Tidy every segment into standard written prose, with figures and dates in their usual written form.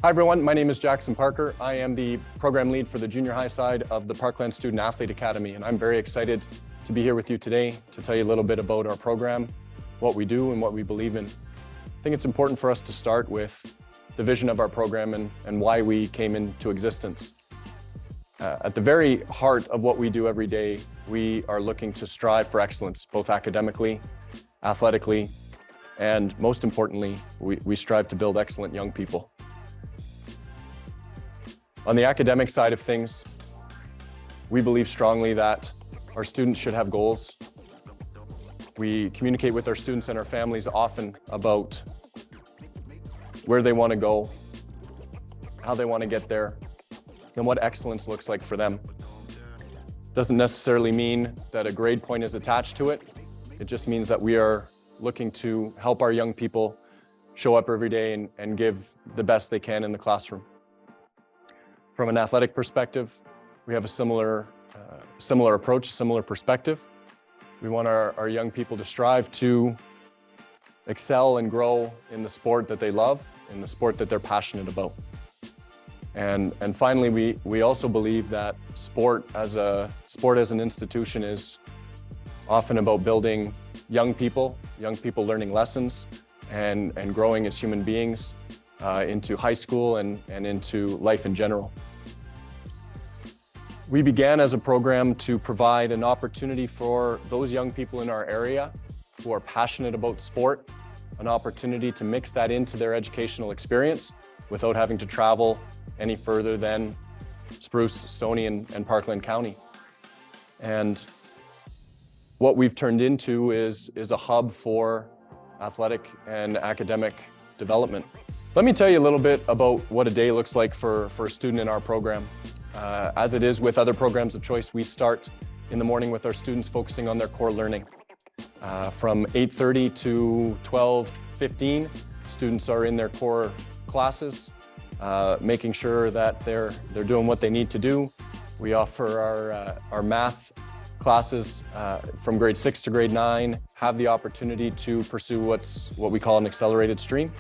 Hi everyone, my name is Jackson Parker. I am the program lead for the junior high side of the Parkland Student Athlete Academy, and I'm very excited to be here with you today to tell you a little bit about our program, what we do and what we believe in. I think it's important for us to start with the vision of our program and why we came into existence. At the very heart of what we do every day, we are looking to strive for excellence, both academically, athletically, and most importantly, we strive to build excellent young people. On the academic side of things, we believe strongly that our students should have goals. We communicate with our students and our families often about where they want to go, how they want to get there, and what excellence looks like for them. Doesn't necessarily mean that a grade point is attached to it. It just means that we are looking to help our young people show up every day and give the best they can in the classroom. From an athletic perspective, we have a similar approach, similar perspective. We want our young people to strive to excel and grow in the sport that they love, in the sport that they're passionate about. And finally, we also believe that sport as an institution is often about building young people learning lessons and growing as human beings into high school and into life in general. We began as a program to provide an opportunity for those young people in our area who are passionate about sport, an opportunity to mix that into their educational experience without having to travel any further than Spruce, Stoney, and Parkland County. And what we've turned into is a hub for athletic and academic development. Let me tell you a little bit about what a day looks like for a student in our program. As it is with other programs of choice, we start in the morning with our students focusing on their core learning. From 8:30 to 12:15, students are in their core classes, making sure that they're doing what they need to do. We offer our math classes from grade 6 to grade 9, have the opportunity to pursue what we call an accelerated stream,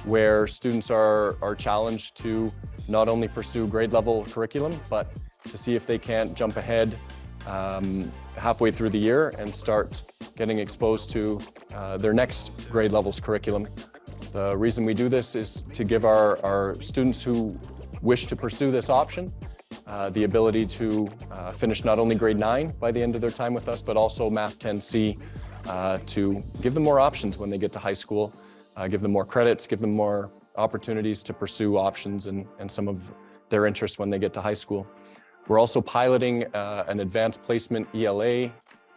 where students are challenged to not only pursue grade level curriculum, but to see if they can't jump ahead halfway through the year and start getting exposed to their next grade levels curriculum. The reason we do this is to give our students who wish to pursue this option the ability to finish not only grade 9 by the end of their time with us, but also Math 10C to give them more options when they get to high school, give them more credits, give them more opportunities to pursue options and some of their interests when they get to high school. We're also piloting an advanced placement ELA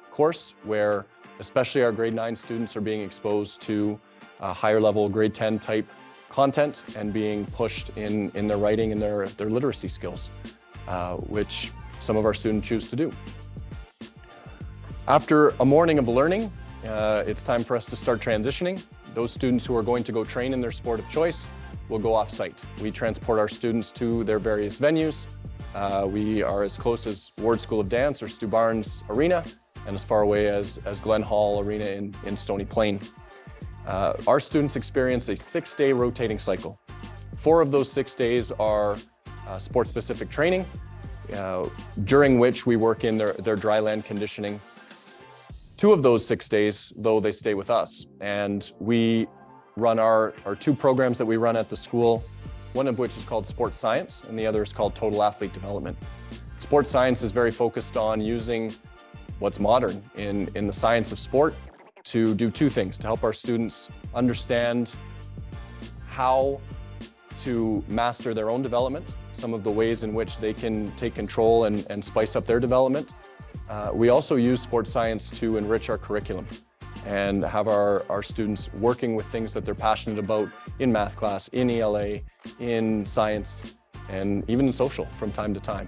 course where especially our grade 9 students are being exposed to higher level grade 10 type content and being pushed in their writing and their literacy skills, which some of our students choose to do. After a morning of learning, it's time for us to start transitioning. Those students who are going to go train in their sport of choice will go off-site. We transport our students to their various venues. We are as close as Ward School of Dance or Stu Barnes Arena and as far away as Glen Hall Arena in Stony Plain. Our students experience a 6-day rotating cycle. 4 of those 6 days are sport-specific training, during which we work in their dry land conditioning. 2 of those 6 days, though, they stay with us, and we run our 2 programs that we run at the school, one of which is called Sports Science, and the other is called Total Athlete Development. Sports Science is very focused on using what's modern in the science of sport to do 2 things, to help our students understand how to master their own development, some of the ways in which they can take control and spice up their development. We also use sports science to enrich our curriculum and have our students working with things that they're passionate about in math class, in ELA, in science, and even in social from time to time.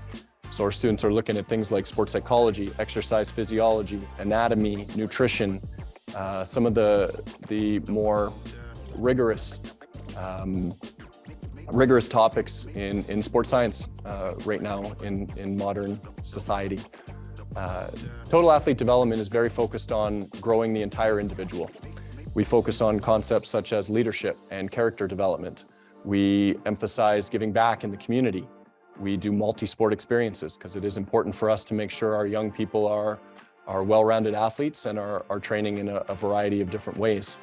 So our students are looking at things like sports psychology, exercise physiology, anatomy, nutrition, some of the more rigorous topics in sports science right now in modern society. Total athlete development is very focused on growing the entire individual. We focus on concepts such as leadership and character development, We emphasize giving back in the community. We do multi-sport experiences because it is important for us to make sure our young people are well-rounded athletes and are training in a variety of different ways.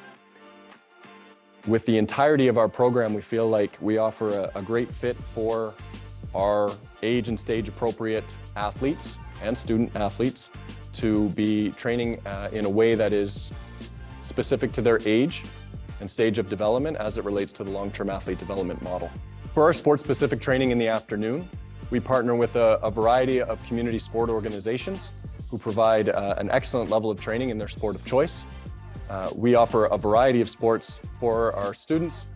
With the entirety of our program, we feel like we offer a great fit for our age and stage appropriate athletes and student athletes to be training in a way that is specific to their age and stage of development as it relates to the long-term athlete development model. For our sport-specific training in the afternoon, we partner with a variety of community sport organizations who provide an excellent level of training in their sport of choice. We offer a variety of sports for our students,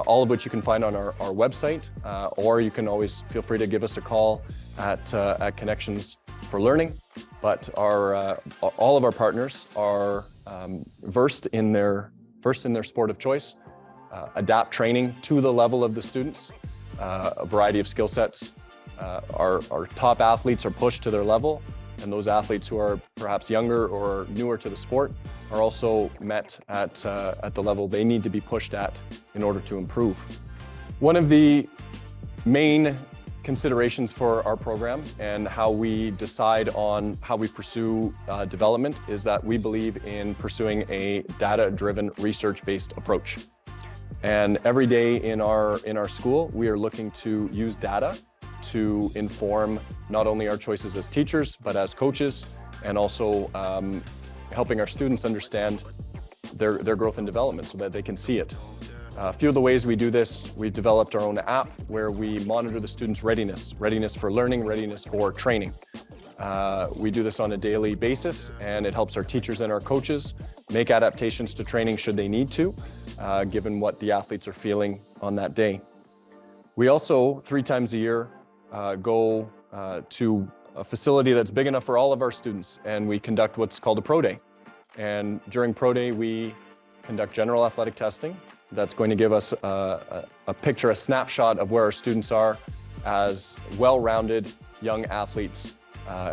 all of which you can find on our website, or you can always feel free to give us a call at Connections for Learning. But all of our partners are versed in their sport of choice, adapt training to the level of the students, a variety of skill sets. Our top athletes are pushed to their level, and those athletes who are perhaps younger or newer to the sport are also met at the level they need to be pushed at in order to improve. One of the main considerations for our program and how we decide on how we pursue development is that we believe in pursuing a data-driven, research-based approach. And every day in our school, we are looking to use data to inform not only our choices as teachers, but as coaches, and also helping our students understand their growth and development so that they can see it. A few of the ways we do this, we've developed our own app where we monitor the students' readiness for learning, readiness for training. We do this on a daily basis, and it helps our teachers and our coaches make adaptations to training should they need to, given what the athletes are feeling on that day. We also, 3 times a year, go to a facility that's big enough for all of our students, and we conduct what's called a Pro Day. And during Pro Day, we conduct general athletic testing. That's going to give us a picture, a snapshot of where our students are as well-rounded young athletes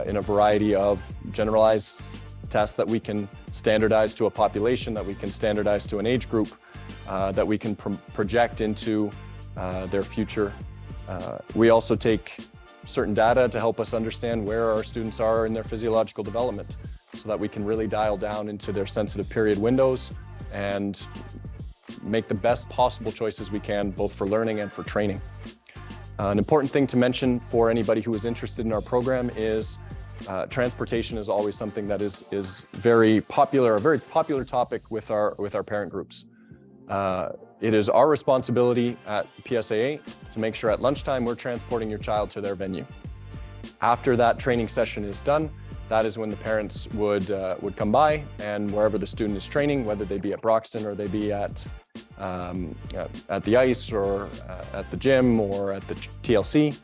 in a variety of generalized tests that we can standardize to a population, that we can standardize to an age group, that we can project into their future. We also take certain data to help us understand where our students are in their physiological development so that we can really dial down into their sensitive period windows and make the best possible choices we can, both for learning and for training. An important thing to mention for anybody who is interested in our program is transportation is always something that is very popular, a very popular topic with our parent groups. It is our responsibility at PSAA to make sure at lunchtime we're transporting your child to their venue. After that training session is done, that is when the parents would come by, and wherever the student is training, whether they be at Broxton or they be at the ice or at the gym or at the TLC,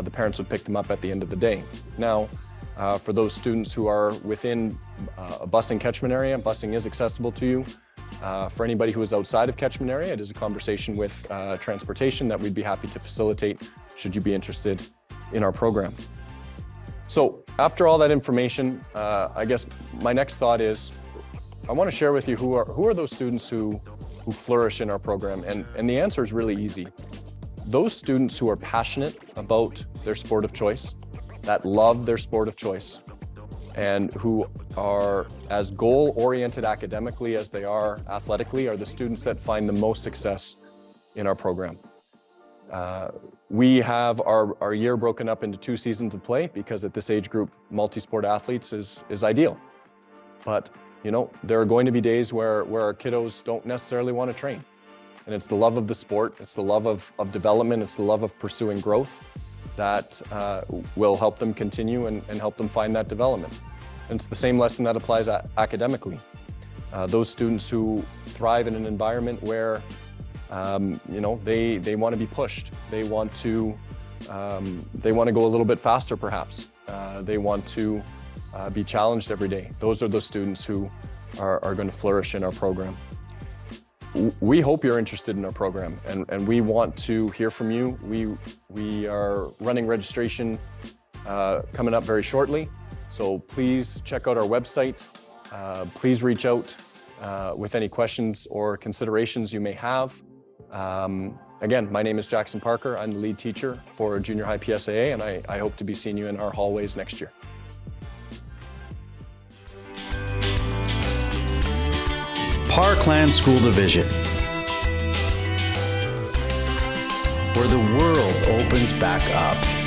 the parents would pick them up at the end of the day. Now, for those students who are within a busing catchment area, busing is accessible to you. For anybody who is outside of catchment area, it is a conversation with transportation that we'd be happy to facilitate should you be interested in our program. So after all that information, I guess my next thought is I want to share with you who are those students who flourish in our program, and the answer is really easy. Those students who are passionate about their sport of choice, that love their sport of choice, and who are as goal-oriented academically as they are athletically are the students that find the most success in our program. We have our year broken up into 2 seasons of play because at this age group, multi-sport athletes is ideal. But you know, there are going to be days where our kiddos don't necessarily want to train. And it's the love of the sport, it's the love of development, it's the love of pursuing growth that will help them continue and help them find that development. And it's the same lesson that applies academically. Those students who thrive in an environment where you know, they want to be pushed. They want to go a little bit faster, perhaps. They want to be challenged every day. Those are the students who are going to flourish in our program. We hope you're interested in our program, and we want to hear from you. We are running registration coming up very shortly, so please check out our website. Please reach out with any questions or considerations you may have. Again, my name is Jackson Parker. I'm the lead teacher for junior high PSAA, and I hope to be seeing you in our hallways next year. Parkland School Division, where the world opens back up.